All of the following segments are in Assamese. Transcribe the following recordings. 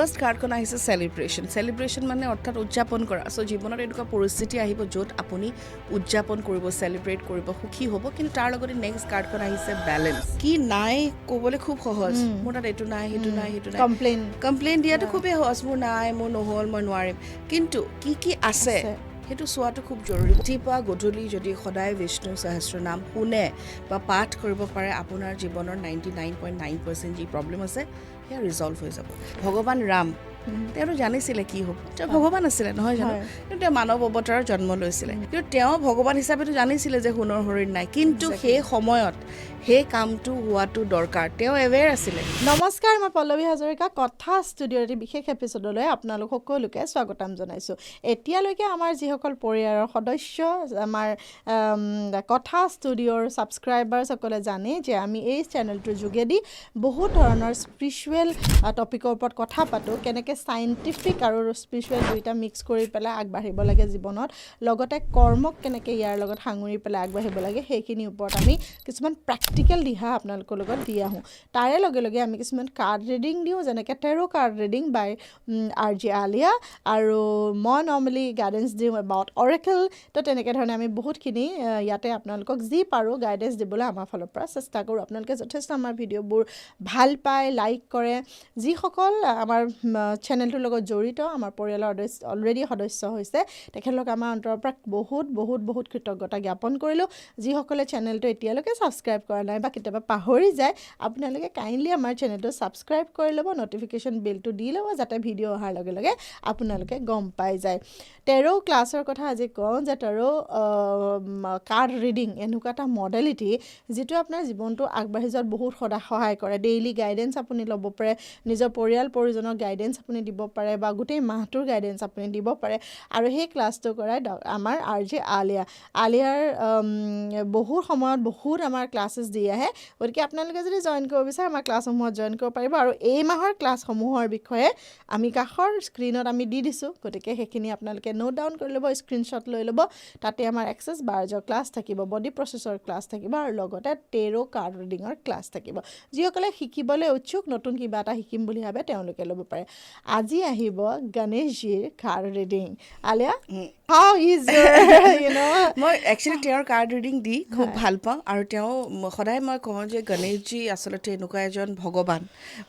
ফাৰ্ষ্ট কাৰ্ডখন আহিছে চেলিব্ৰেশ্যন মানে অৰ্থাৎ উদযাপন কৰা চ' জীৱনত এনেকুৱা পৰিস্থিতি আহিব য'ত আপুনি উদযাপন কৰিব চেলিব্ৰেট কৰিব সুখী হ'ব কিন্তু তাৰ লগতে নেক্সট কাৰ্ডখন আহিছে বেলেঞ্চ কি নাই ক'বলৈ খুব সহজ মোৰ তাত এইটো নাই সেইটো নাই কমপ্লেইন দিয়াটো খুবেই সহজ মোৰ নাই মোৰ নহ'ল মই নোৱাৰিম কিন্তু কি আছে সেইটো চোৱাটো খুব জৰুৰী ৰাতিপুৱা গধূলি যদি সদায় বিষ্ণু সহস্ৰনাম শুনে বা পাঠ কৰিব পাৰে আপোনাৰ জীৱনৰ 99.9% যি প্ৰব্লেম আছে সেয়া ৰিজল্ভ হৈ যাব ভগৱান ৰাম তেওঁ জানিছিলে কি হ'ব তেওঁ ভগৱান আছিলে নহয় জানো কিন্তু তেওঁ মানৱ অৱতাৰৰ জন্ম লৈছিলে কিন্তু তেওঁ ভগৱান হিচাপেতো জানিছিলে যে সোণৰ হৰিণ নাই কিন্তু সেই সময়ত সেই কামটো হোৱাটো দৰকাৰ তেওঁ এৱেৰ আছিলে নমস্কাৰ মই পল্লৱী হাজৰিকা কথা ষ্টুডিঅ'ৰ এটি বিশেষ এপিছডলৈ আপোনালোক সকলোকে স্বাগতম জনাইছোঁ এতিয়ালৈকে আমাৰ যিসকল পৰিয়ালৰ সদস্য আমাৰ কথা ষ্টুডিঅ'ৰ ছাবস্ক্ৰাইবাৰসকলে জানে যে আমি এই চেনেলটোৰ যোগেদি বহুত ধৰণৰ স্পিৰিচুৱেল টপিকৰ ওপৰত কথা পাতোঁ কেনেকৈ চাইণ্টিফিক আৰু স্পিৰিচুৱেল দুইটা মিক্স কৰি পেলাই আগবাঢ়িব লাগে জীৱনত লগতে কৰ্মক কেনেকৈ ইয়াৰ লগত সাঙুৰি পেলাই আগবাঢ়িব লাগে সেইখিনিৰ ওপৰত আমি কিছুমান প্ৰেক্টিকেল দিহা আপোনালোকৰ লগত দি আহোঁ তাৰে লগে লগে আমি কিছুমান কাৰ্ড ৰিডিং দিওঁ যেনেকৈ টেৰো কাৰ্ড ৰিডিং বাই RJ আলিয়া আৰু মই নৰ্মেলি গাইডেঞ্চ দিওঁ এবাউট অৰেকেল তো তেনেকৈ ধৰণে আমি বহুতখিনি ইয়াতে আপোনালোকক যি পাৰোঁ গাইডেঞ্চ দিবলৈ আমাৰ ফালৰ পৰা চেষ্টা কৰোঁ আপোনালোকে যথেষ্ট আমাৰ ভিডিঅ'বোৰ ভাল পায় লাইক কৰে যিসকল আমাৰ চেনেলটোৰ লগত জড়িত আমাৰ পৰিয়ালৰ অলৰেডি সদস্য হৈছে তেখেতলোক আমাৰ অন্তৰৰ পৰা বহুত কৃতজ্ঞতা জ্ঞাপন কৰিলোঁ যিসকলে চেনেলটো এতিয়ালৈকে ছাবস্ক্ৰাইব কৰা নাই বা কেতিয়াবা পাহৰি যায় আপোনালোকে কাইণ্ডলি আমাৰ চেনেলটো ছাবস্ক্ৰাইব কৰি ল'ব ন'টিফিকেশ্যন বেলটো দি ল'ব যাতে ভিডিঅ' অহাৰ লগে লগে আপোনালোকে গম পাই যায় টেৰো ক্লাছৰ কথা আজি কওঁ যে টেৰো কাৰ্ড ৰিডিং এনেকুৱা এটা মডেলিটি যিটো আপোনাৰ জীৱনটো আগবাঢ়ি যোৱাত বহুত সহায় কৰে ডেইলি গাইডেঞ্চ আপুনি ল'ব পাৰে নিজৰ পৰিয়াল পৰিজনৰ গাইডেঞ্চ আপুনি দিব পাৰে বা গোটেই মাহটোৰ গাইডেঞ্চ আপুনি দিব পাৰে আৰু সেই ক্লাছটো কৰাই আমাৰ RJ আলিয়াৰ বহুত সময়ত বহুত আমাৰ ক্লাছেছ দি আহে গতিকে আপোনালোকে যদি জইন কৰিব বিচাৰে আমাৰ ক্লাছসমূহত জইন কৰিব পাৰিব আৰু এই মাহৰ ক্লাছসমূহৰ বিষয়ে আমি কাষৰ স্ক্ৰীণত আমি দি দিছোঁ গতিকে সেইখিনি আপোনালোকে নোট ডাউন কৰি ল'ব স্ক্ৰীনশ্বট লৈ ল'ব তাতে আমাৰ এক্সেছ বাৰ্জৰ ক্লাছ থাকিব বডি প্ৰচেছৰ ক্লাছ থাকিব আৰু লগতে টেৰো কাৰ্ড ৰিডিঙৰ ক্লাছ থাকিব যিসকলে শিকিবলৈ উৎসুক নতুন কিবা এটা শিকিম বুলি ভাবে তেওঁলোকে ল'ব পাৰে আজি আহিব গণেশজীৰ card reading Aliya how is মই একচুৱেলি তেওঁৰ কাৰ্ড ৰিডিং দি খুব ভাল পাওঁ আৰু তেওঁ সদায় মই কওঁ যে গণেশজী আচলতে এনেকুৱা এজন ভগৱান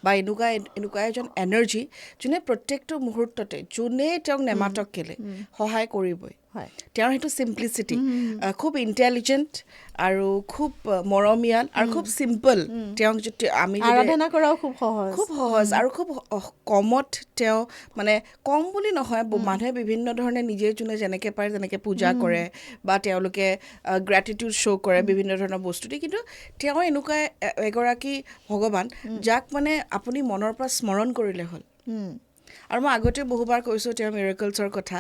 বা এনেকুৱা এজন এনাৰ্জি যোনে প্ৰত্যেকটো মুহূৰ্ততে যোনে তেওঁক নেমাতক কেলে সহায় কৰিবই তেওঁৰ সেইটো চিম্প্লিচিটি খুব ইণ্টেলিজেণ্ট আৰু খুব মৰমীয়াল আৰু খুব চিম্পল তেওঁক যদি আমি আৰাধনা কৰাও খুব সহজ আৰু খুব কমত তেওঁ মানে কম বুলি নহয় মানুহে বিভিন্ন ধৰণে নিজে যোনে যেনেকৈ পাৰে তেনেকৈ পূজা কৰে বা তেওঁলোকে গ্ৰেটিটিউড শ্ব' কৰে বিভিন্ন ধৰণৰ বস্তু দি কিন্তু তেওঁ এনেকুৱা এগৰাকী ভগৱান যাক মানে আপুনি মনৰ পৰা স্মৰণ কৰিলে হ'ল আৰু মই আগতে বহুবাৰ কৈছোঁ তেওঁৰ মিৰাকলছৰ কথা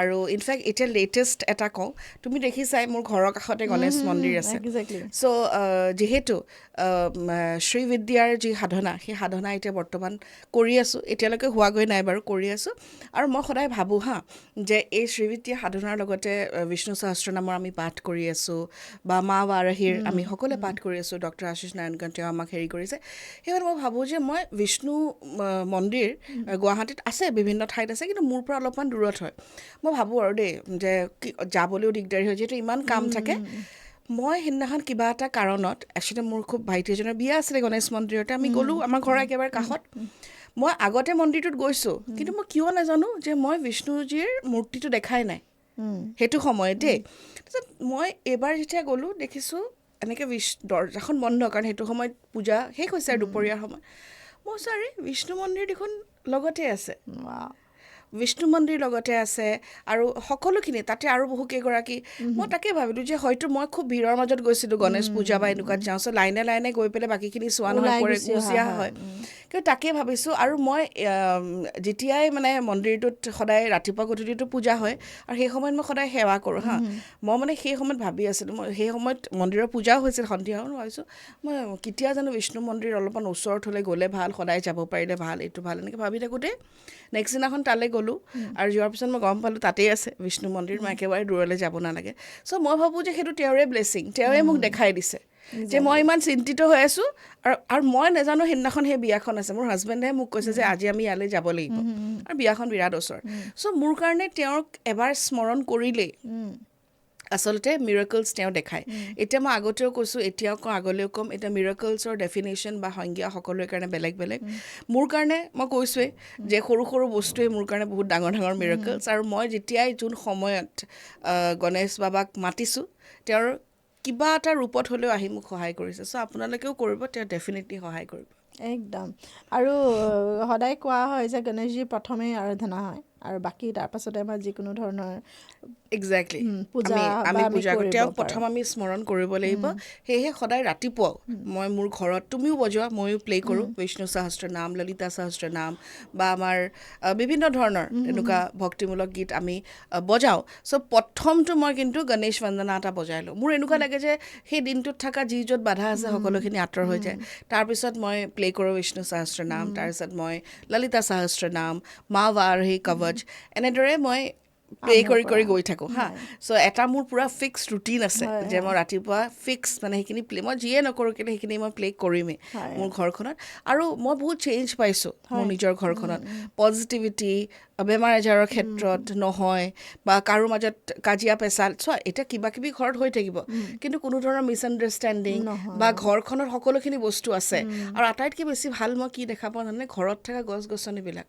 আৰু ইনফেক্ট এতিয়া লেটেষ্ট এটা কওঁ তুমি দেখিছাই মোৰ ঘৰৰ কাষতে গণেশ মন্দিৰ আছে চ' যিহেতু শ্ৰীবিদ্যাৰ যি সাধনা সেই সাধনা এতিয়া বৰ্তমান কৰি আছোঁ এতিয়ালৈকে হোৱাগৈ নাই বাৰু কৰি আছোঁ আৰু মই সদায় ভাবোঁ যে এই শ্ৰীবিদ্যা সাধনাৰ লগতে বিষ্ণু সহস্ৰনামৰ আমি পাঠ কৰি আছোঁ বা মা বাৰাহীৰ আমি সকলোৱে পাঠ কৰি আছোঁ ডক্টৰ আশীষ নাৰায়ণগন তেওঁ আমাক হেৰি কৰিছে সেইবাবে মই ভাবোঁ যে মই বিষ্ণু মন্দিৰ গুৱাহাটীত আছে বিভিন্ন ঠাইত আছে কিন্তু মোৰ পৰা অলপমান দূৰত হয় মই ভাবোঁ আৰু দেই যে যাবলৈও দিগদাৰী হয় যিহেতু ইমান কাম থাকে মই সেইদিনাখন কিবা এটা কাৰণত একচুৱেলি মোৰ খুব ভাইটি এজনৰ বিয়া আছিলে গণেশ মন্দিৰতে আমি গ'লোঁ আমাৰ ঘৰৰ একেবাৰে কাষত মই আগতে মন্দিৰটোত গৈছোঁ কিন্তু মই কিয় নাজানো যে মই বিষ্ণুজীৰ মূৰ্তিটো দেখাই নাই সেইটো সময়তেই তাৰপিছত মই এইবাৰ যেতিয়া গ'লোঁ দেখিছোঁ এনেকৈ দৰ্জাখন বন্ধ কাৰণ সেইটো সময়ত পূজা শেষ হৈছে আৰু দুপৰীয়াৰ সময় মই চাৰি বিষ্ণু মন্দিৰ দেখোন লগতে আছে বিষ্ণু মন্দিৰ লগতে আছে আৰু সকলোখিনি তাতে আৰু বহুকেইগৰাকী মই তাকে ভাবিলোঁ যে হয়তো মই খুব ভিৰৰ মাজত গৈছিলোঁ গণেশ পূজা বা এনেকুৱাত যাওঁ চ' লাইনে গৈ পেলাই বাকীখিনি চোৱা নহয় পৰে গুচি অহা হয় কিন্তু তাকে ভাবিছোঁ আৰু মই যেতিয়াই মানে মন্দিৰটোত সদায় ৰাতিপুৱা গধূলিটো পূজা হয় আৰু সেই সময়ত মই সদায় সেৱা কৰোঁ মই মানে সেই সময়ত ভাবি আছিলোঁ মই সেই সময়ত মন্দিৰৰ পূজাও হৈছিল সন্ধিয়া মই ভাবিছোঁ মই কেতিয়া জানো বিষ্ণু মন্দিৰ অলপমান ওচৰত হ'লে গ'লে ভাল সদায় যাব পাৰিলে ভাল এইটো ভাল এনেকৈ ভাবি থাকোঁতে নেক্সট দিনাখন তালৈ গ'লোঁ আৰু যোৱাৰ পিছত মই গম পালোঁ তাতেই আছে বিষ্ণু মন্দিৰ মই একেবাৰে দূৰলৈ যাব নালাগে চ' মই ভাবোঁ যে সেইটো তেওঁৰে ব্লেছিং তেওঁৰে মোক দেখাই দিছে যে মই ইমান চিন্তিত হৈ আছোঁ আৰু মই নাজানো সেইদিনাখন সেই বিয়াখন আছে মোৰ হাজবেণ্ডে মোক কৈছে যে আজি আমি ইয়ালৈ যাব লাগিব আৰু বিয়াখন বিৰাট ওচৰ চ' মোৰ কাৰণে তেওঁক এবাৰ স্মৰণ কৰিলেই আচলতে মিৰাকলছ তেওঁ দেখায় এতিয়া মই আগতেও কৈছোঁ এতিয়াও কওঁ আগলৈও ক'ম এতিয়া মিৰাকলছৰ ডেফিনেশ্যন বা সংজ্ঞা সকলোৰে কাৰণে বেলেগ বেলেগ মোৰ কাৰণে মই কৈছোঁৱেই যে সৰু সৰু বস্তুৱে মোৰ কাৰণে বহুত ডাঙৰ ডাঙৰ মিৰাকলছ আৰু মই যেতিয়াই যোন সময়ত গণেশ বাবাক মাতিছোঁ তেওঁৰ কিবা এটা ৰূপত হ'লেও আহি মোক সহায় কৰিছে চ' আপোনালোকেও কৰিব তেওঁ ডেফিনেটলি সহায় কৰিব একদম আৰু সদায় কোৱা হয় যে গণেশজীৰ প্ৰথমেই আৰাধনা হয় আৰু বাকী তাৰ পাছতে আমাৰ যিকোনো ধৰণৰ এক্সেক্টলি পূজা আমি পূজা কৰিব তেওঁক পাৰোঁ। প্ৰথম আমি স্মৰণ কৰিব লাগিব সেয়েহে সদায় ৰাতিপুৱাও মই মোৰ ঘৰত তুমিও বজোৱা ময়ো প্লে' কৰোঁ বিষ্ণু সহস্ৰ নাম ললিতা সহস্ৰ নাম বা আমাৰ বিভিন্ন ধৰণৰ এনেকুৱা ভক্তিমূলক গীত আমি বজাওঁ চ' প্ৰথমটো মই কিন্তু গণেশ বন্দনা এটা বজাই লওঁ মোৰ এনেকুৱা লাগে যে সেই দিনটোত থকা যি য'ত বাধা আছে সকলোখিনি আঁতৰ হৈ যায় তাৰপিছত মই প্লে' কৰোঁ বিষ্ণু সহস্ৰ নাম তাৰপিছত মই ললিতা সহস্ৰ নাম মা বাৰহি কৱচ এনেদৰে মই প্লে কৰি কৰি গৈ থাকোঁ হা চ' এটা মোৰ পূৰা ফিক্স ৰুটিন আছে যে মই ৰাতিপুৱা ফিক্স মানে সেইখিনি প্লে মই যিয়ে নকৰোঁ কিন্তু সেইখিনি মই প্লে কৰিমেই মোৰ ঘৰখনত আৰু মই বহুত চেঞ্জ পাইছোঁ মোৰ নিজৰ ঘৰখনত পজিটিভিটি বেমাৰ আজাৰৰ ক্ষেত্ৰত নহয় বা কাৰো মাজত কাজিয়া পেচাল চোৱা এতিয়া কিবা কিবি ঘৰত হৈ থাকিব কিন্তু কোনো ধৰণৰ মিছআণ্ডাৰষ্টেণ্ডিং বা ঘৰখনত সকলোখিনি বস্তু আছে আৰু আটাইতকৈ বেছি ভাল মই কি দেখা পাওঁ জানে ঘৰত থকা গছ গছনিবিলাক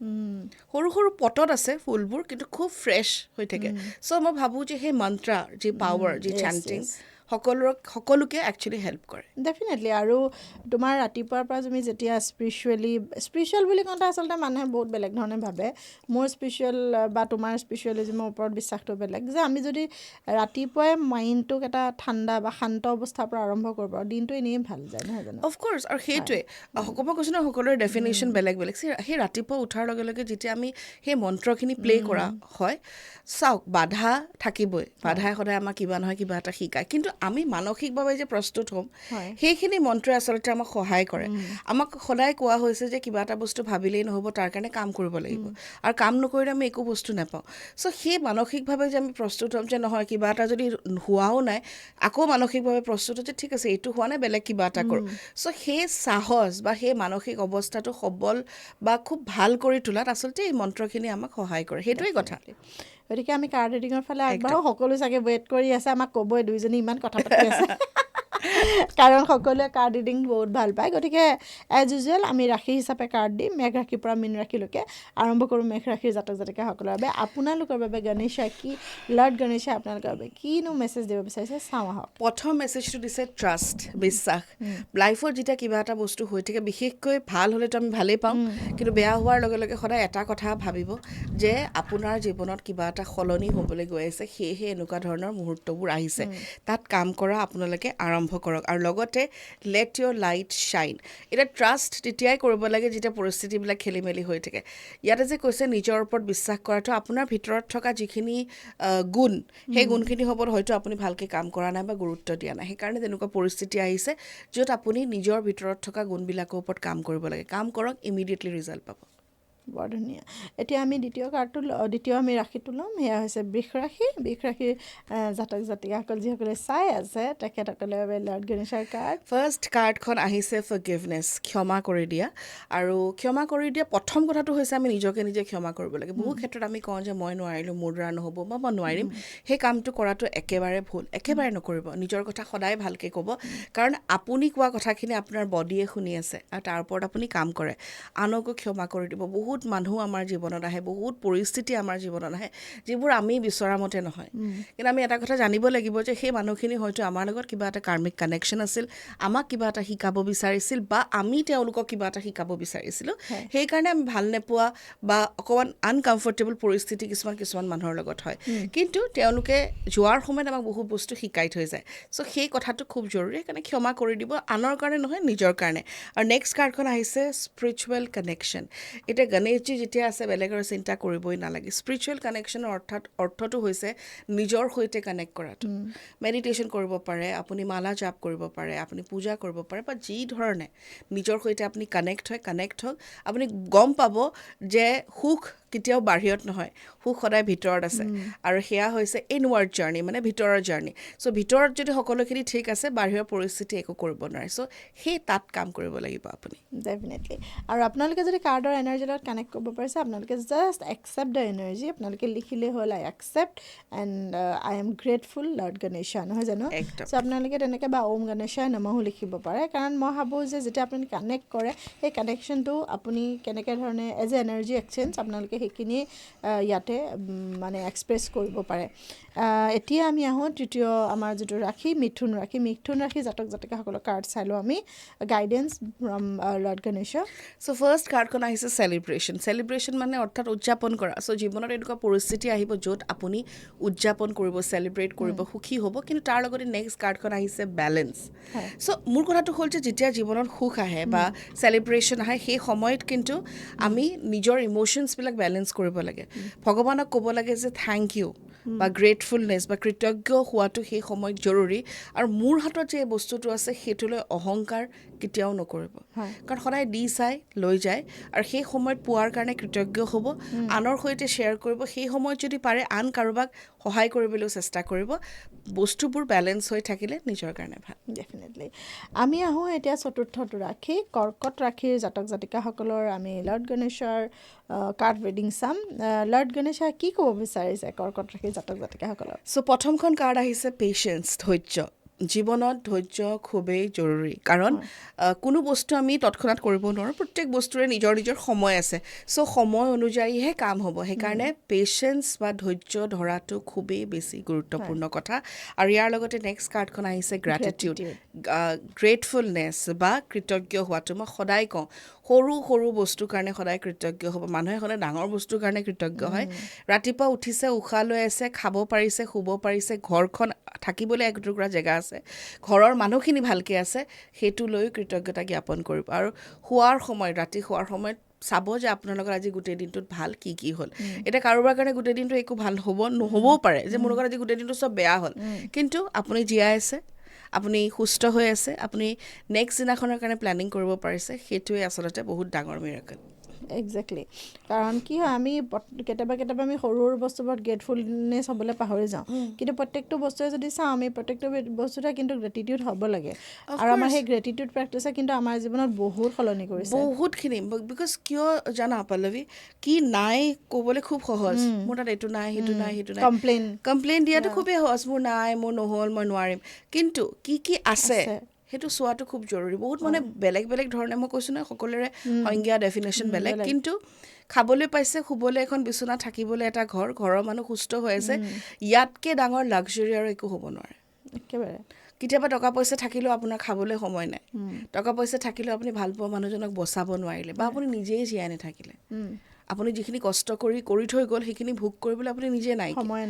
সৰু সৰু পটত আছে ফুলবোৰ কিন্তু খুব ফ্ৰেছ হৈ থাকে চ' মই ভাবোঁ যে সেই মন্ত্ৰা যি পাৱাৰ যি চেণ্টিং সকলোকে একচুৱেলি হেল্প কৰে ডেফিনেটলি আৰু তোমাৰ ৰাতিপুৱাৰ পৰা তুমি যেতিয়া স্পিৰিচুৱেল বুলি কওঁতে আচলতে মানুহে বহুত বেলেগ ধৰণে ভাবে মোৰ স্পিৰিচুৱেল বা তোমাৰ স্পিৰিচুৱেলিজিমৰ ওপৰত বিশ্বাসটো বেলেগ যে আমি যদি ৰাতিপুৱাই মাইণ্ডটোক এটা ঠাণ্ডা বা শান্ত অৱস্থাৰ পৰা আৰম্ভ কৰিব পাৰোঁ দিনটো এনেই ভাল যায় নহয় জানো অফক'ৰ্ছ আৰু সেইটোৱে মই কৈছোঁ ন সকলোৰে ডেফিনেশ্যন বেলেগ বেলেগ সেই ৰাতিপুৱা উঠাৰ লগে লগে যেতিয়া আমি সেই মন্ত্ৰখিনি প্লে' কৰা হয় চাওক বাধা থাকিবই বাধাই সদায় আমাক কিবা নহয় কিবা এটা শিকায় কিন্তু আমি মানসিকভাৱে যে প্ৰস্তুত হ'ম সেইখিনি মন্ত্ৰই আচলতে আমাক সহায় কৰে আমাক সদায় কোৱা হৈছে যে কিবা এটা বস্তু ভাবিলেই নহ'ব তাৰ কাৰণে কাম কৰিব লাগিব আৰু কাম নকৰিলে আমি একো বস্তু নাপাওঁ চ' সেই মানসিকভাৱে যে আমি প্ৰস্তুত হ'ম যে নহয় কিবা এটা যদি হোৱাও নাই আকৌ মানসিকভাৱে প্ৰস্তুত যে ঠিক আছে এইটো হোৱা নাই বেলেগ কিবা এটা কৰোঁ চ' সেই সাহস বা সেই মানসিক অৱস্থাটো সবল বা খুব ভাল কৰি তোলাত আচলতে এই মন্ত্ৰখিনি আমাক সহায় কৰে সেইটোৱেই কথা গতিকে আমি কাৰ্ড ৰিডিঙৰ ফালে আগবাঢ়ো সকলো চাগে ৱেইট কৰি আছে আমাক ক'বই দুইজনী ইমান কথা পাতি আছে কাৰণ সকলোৱে কাৰ্ড ৰিডিং বহুত ভাল পায় গতিকে এজ ইউজুৱেল আমি ৰাশি হিচাপে কাৰ্ড দিম মেঘ ৰাশিৰ পৰা মীন ৰাশিলৈকে আৰম্ভ কৰোঁ মেঘ ৰাশিৰ জাতক জাতিকাসকলৰ বাবে আপোনালোকৰ বাবে গণেশে কি লৰ্ড গণেশে আপোনালোকৰ বাবে কিনো মেছেজ দিব বিচাৰিছে চাওঁ আহক প্ৰথম মেছেজটো দিছে ট্ৰাষ্ট বিশ্বাস লাইফত যেতিয়া কিবা এটা বস্তু হৈ থাকে বিশেষকৈ ভাল হ'লেতো আমি ভালেই পাওঁ কিন্তু বেয়া হোৱাৰ লগে লগে সদায় এটা কথা ভাবিব যে আপোনাৰ জীৱনত কিবা এটা সলনি হ'বলৈ গৈ আছে সেয়েহে এনেকুৱা ধৰণৰ মুহূৰ্তবোৰ আহিছে তাত কাম কৰা আপোনালোকে আৰম্ভ কৰক আৰু লগতে লেট ইয়'ৰ লাইট শ্বাইন এতিয়া ট্ৰাষ্ট তেতিয়াই কৰিব লাগে যেতিয়া পৰিস্থিতিবিলাক খেলি মেলি হৈ থাকে ইয়াতে যে কৈছে নিজৰ ওপৰত বিশ্বাস কৰাটো আপোনাৰ ভিতৰত থকা যিখিনি গুণ সেই গুণখিনি হ'ব হয়তো আপুনি ভালকৈ কাম কৰা নাই বা গুৰুত্ব দিয়া নাই সেইকাৰণে তেনেকুৱা পৰিস্থিতি আহিছে য'ত আপুনি নিজৰ ভিতৰত থকা গুণবিলাকৰ ওপৰত কাম কৰিব লাগে কাম কৰক ইমিডিয়েটলি ৰিজাল্ট পাব বৰ ধুনীয়া এতিয়া আমি দ্বিতীয় আমি ৰাশিটো ল'ম সেয়া হৈছে বৃষ ৰাশিৰ জাতক জাতিকাসকল যিসকলে চাই আছে তেখেতসকলৰ বাবে লৰ্ড গণেশৰ কাৰ্ড ফাৰ্ষ্ট কাৰ্ডখন আহিছে ফৰগিভনেছ ক্ষমা কৰি দিয়া আৰু ক্ষমা কৰি দিয়া প্ৰথম কথাটো হৈছে আমি নিজকে নিজে ক্ষমা কৰিব লাগে বহু ক্ষেত্ৰত আমি কওঁ যে মই নোৱাৰিলোঁ মোৰ দ্বাৰা নহ'ব বা মই নোৱাৰিম সেই কামটো কৰাটো একেবাৰে ভুল একেবাৰে নকৰিব নিজৰ কথা সদায় ভালকৈ ক'ব কাৰণ আপুনি কোৱা কথাখিনি আপোনাৰ বডিয়ে শুনি আছে আৰু তাৰ ওপৰত আপুনি কাম কৰে আনকো ক্ষমা কৰি দিব বহুত মানুহ আমাৰ জীৱনত আহে বহুত পৰিস্থিতি আমাৰ জীৱনত আহে যিবোৰ আমি বিচৰা মতে নহয় কিন্তু আমি এটা কথা জানিব লাগিব যে সেই মানুহখিনি হয়তো আমাৰ লগত কিবা এটা কাৰ্মিক কানেকশ্যন আছিল আমাক কিবা এটা শিকাব বিচাৰিছিল বা আমি তেওঁলোকক কিবা এটা শিকাব বিচাৰিছিলোঁ সেইকাৰণে আমি ভাল নোপোৱা বা অকণমান আনকমফৰ্টেবল পৰিস্থিতি কিছুমান মানুহৰ লগত হয় কিন্তু তেওঁলোকে যোৱাৰ সময়ত আমাক বহুত বস্তু শিকাই থৈ যায় চ' সেই কথাটো খুব জৰুৰী সেইকাৰণে ক্ষমা কৰি দিব আনৰ কাৰণে নহয় নিজৰ কাৰণে আৰু নেক্সট কাৰ্ডখন আহিছে স্পিৰিচুৱেল কানেকশ্যন এতিয়া গণেশজী যেতিয়া আছে বেলেগৰ চিন্তা কৰিবই নালাগে স্পিৰিচুৱেল কানেকশ্যনৰ অৰ্থটো হৈছে নিজৰ সৈতে কানেক্ট কৰাটো মেডিটেশ্যন কৰিব পাৰে আপুনি মালা জাপ কৰিব পাৰে আপুনি পূজা কৰিব পাৰে বা যি ধৰণে নিজৰ সৈতে আপুনি কানেক্ট হওক আপুনি গম পাব যে সুখ কেতিয়াও বাহিৰত নহয়, সুখ সদায় ভিতৰত আছে আৰু সেয়া হৈছে ইনৱাৰ্ড জাৰ্ণি, মানে ভিতৰৰ জাৰ্ণি। চ' ভিতৰত যদি সকলোখিনি ঠিক আছে, বাহিৰৰ পৰিস্থিতি একো কৰিব নোৱাৰে। চ' সেই তাত কাম কৰিব লাগিব আপুনি। ডেফিনেটলি। আৰু আপোনালোকে যদি কাৰ্ডৰ এনাৰ্জিৰ লগত কানেক্ট কৰিব পাৰিছে, আপোনালোকে জাষ্ট একচেপ্ট দ্য এনাৰ্জি, আপোনালোকে লিখিলেই হ'ল I accept and I am grateful lord Ganesha, নহয় জানো? একদম। চ' আপোনালোকে তেনেকৈ বা ওম গণেশাই নমঃও লিখিব পাৰে, কাৰণ মই ভাবোঁ যে যেতিয়া আপুনি কানেক্ট কৰে, সেই কানেকশ্যনটো আপুনি কেনেকৈ ধৰণে এজ এ এনাৰ্জি এক্সচেঞ্জ আপোনালোকে সেইখিনি ইয়াতে মানে এক্সপ্ৰেছ কৰিব পাৰে। এতিয়া আমি আহোঁ তৃতীয় আমাৰ যিটো ৰাশি, মিথুন ৰাশি। মিথুন ৰাশি জাতক জাতিকাসকলৰ কাৰ্ড চাই লওঁ আমি, guidance from lord Ganesha. So' first কাৰ্ডখন আহিছে চেলিব্ৰেশ্যন। চেলিব্ৰেশ্যন মানে অৰ্থাৎ উদযাপন কৰা। চ' জীৱনত এনেকুৱা পৰিস্থিতি আহিব য'ত আপুনি উদযাপন কৰিব, চেলিব্ৰেট কৰিব, সুখী হ'ব। কিন্তু তাৰ লগতে নেক্সট কাৰ্ডখন আহিছে বেলেঞ্চ। চ' মোৰ কথাটো হ'ল যে যেতিয়া জীৱনত সুখ আহে বা চেলিব্ৰেশ্যন আহে, সেই সময়ত কিন্তু আমি নিজৰ ইম'শ্যনছবিলাক বেলেঞ্চ কৰিব লাগে। ভগৱানক ক'ব লাগে যে থেংক ইউ বা গ্ৰেটফুলনেছ বা কৃতজ্ঞ হোৱাটো সেই সময়ত জৰুৰী। আৰু মোৰ হাতত যে এই বস্তুটো আছে সেইটোলৈ অহংকাৰ কেতিয়াও নকৰিব, কাৰণ সদায় দি চাই লৈ যায়। আৰু সেই সময়ত পোৱাৰ কাৰণে কৃতজ্ঞ হ'ব, আনৰ সৈতে শ্বেয়াৰ কৰিব। সেই সময়ত যদি পাৰে আন কাৰোবাক সহায় কৰিবলৈও চেষ্টা কৰিব। বস্তুবোৰ বেলেঞ্চ হৈ থাকিলে নিজৰ কাৰণে ভাল। ডেফিনেটলি। আমি আহোঁ এতিয়া চতুৰ্থটো ৰাশি, কৰ্কট ৰাশিৰ জাতক জাতিকাসকলৰ আমি লৰ্ড গণেশৰ কাৰ্ড ৰিডিং চাম। লৰ্ড গণেশে কি ক'ব বিচাৰিছে কৰ্কট ৰাশিৰ জাতক জাতিকাসকলৰ? চ' প্ৰথমখন কাৰ্ড আহিছে পেচেন্স, ধৈৰ্য। জীৱনত ধৈৰ্য খুবেই জৰুৰী, কাৰণ কোনো বস্তু আমি তৎক্ষণাত কৰিব নোৱাৰোঁ। প্ৰত্যেক বস্তুৰে নিজৰ নিজৰ সময় আছে। চ' সময় অনুযায়ীহে কাম হ'ব। সেইকাৰণে পেচেন্স বা ধৈৰ্য ধৰাটো খুবেই বেছি গুৰুত্বপূৰ্ণ কথা। আৰু ইয়াৰ লগতে নেক্সট কাৰ্ডখন আহিছে গ্ৰেটিটিউড, গ্ৰেটফুলনেছ বা কৃতজ্ঞ হোৱাটো। মই সদায় কওঁ সৰু সৰু বস্তুৰ কাৰণে সদায় কৃতজ্ঞ হ'ব। মানুহে সদায় ডাঙৰ বস্তুৰ কাৰণে কৃতজ্ঞ হয়। ৰাতিপুৱা উঠিছে, উশাহ লৈ আছে, খাব পাৰিছে, শুব পাৰিছে, ঘৰখন থাকিবলৈ একটুকুৰা জেগা আছে, ঘৰৰ মানুহখিনি ভালকৈ আছে, সেইটো লৈও কৃতজ্ঞতা জ্ঞাপন কৰিব। আৰু শোৱাৰ সময়ত, ৰাতি শোৱাৰ সময়ত চাব যে আপোনালোকৰ আজি গোটেই দিনটোত ভাল কি কি হ'ল। এতিয়া কাৰোবাৰ কাৰণে গোটেই দিনটো একো ভাল নহ'বও পাৰে, যে মোৰ লগত আজি গোটেই দিনটো চব বেয়া হ'ল। কিন্তু আপুনি জীয়াই আছে, আপুনি সুস্থ হৈ আছে, আপুনি নেক্সট দিনাখনৰ কাৰণে প্লেনিং কৰিব পাৰিছে, সেইটোৱে আচলতে বহুত ডাঙৰ মিৰাকল। একজেক্টলি। কাৰণ কি হয়, আমি কেতিয়াবা আমি সৰু সৰু বস্তুবোৰত গ্ৰেটফুলনেছ হ'বলৈ পাহৰি যাওঁ। কিন্তু প্ৰত্যেকটো বস্তুৱে যদি চাওঁ, আমি প্ৰত্যেকটো বস্তুতে কিন্তু গ্ৰেটিটিউড হ'ব লাগে। আৰু আমাৰ সেই গ্ৰেটিটিউড প্ৰেক্টিছে কিন্তু আমাৰ জীৱনত বহুত সলনি কৰিছে, বহুতখিনি। বিকজ কিয় জানা পল্লৱী, কি নাই ক'বলৈ খুব সহজ। মোৰ তাত এইটো নাই, সেইটো নাই, সেইটো নাই, কমপ্লেইন দিয়াটো খুবেই সহজ। মোৰ নাই, মোৰ নহ'ল, মই নোৱাৰিম। কিন্তু কি কি আছে সেইটো চোৱাটো খুব জৰুৰী। বহুত মানে বেলেগ বেলেগ ধৰণে, মই কৈছোঁ নহয় সকলোৰে সংজ্ঞা ডেফিনেশ্যন বেলেগ। কিন্তু খাবলৈ পাইছে, শুবলৈ এখন বিচনা, থাকিবলৈ এটা ঘৰ, ঘৰৰ মানুহ সুস্থ হৈ আছে, ইয়াতকৈ ডাঙৰ লাক্সাৰী আৰু একো হ'ব নোৱাৰে একেবাৰে। কেতিয়াবা টকা পইচা থাকিলেও আপোনাৰ খাবলৈ সময় নাই, টকা পইচা থাকিলেও আপুনি ভালপোৱা মানুহজনক বচাব নোৱাৰিলে, বা আপুনি নিজেই জীয়াই নাথাকিলে, আপুনি যিখিনি কষ্ট কৰি থৈ গ'ল সেইখিনি ভোগ কৰিবলৈ আপুনি নিজে নাই, সময়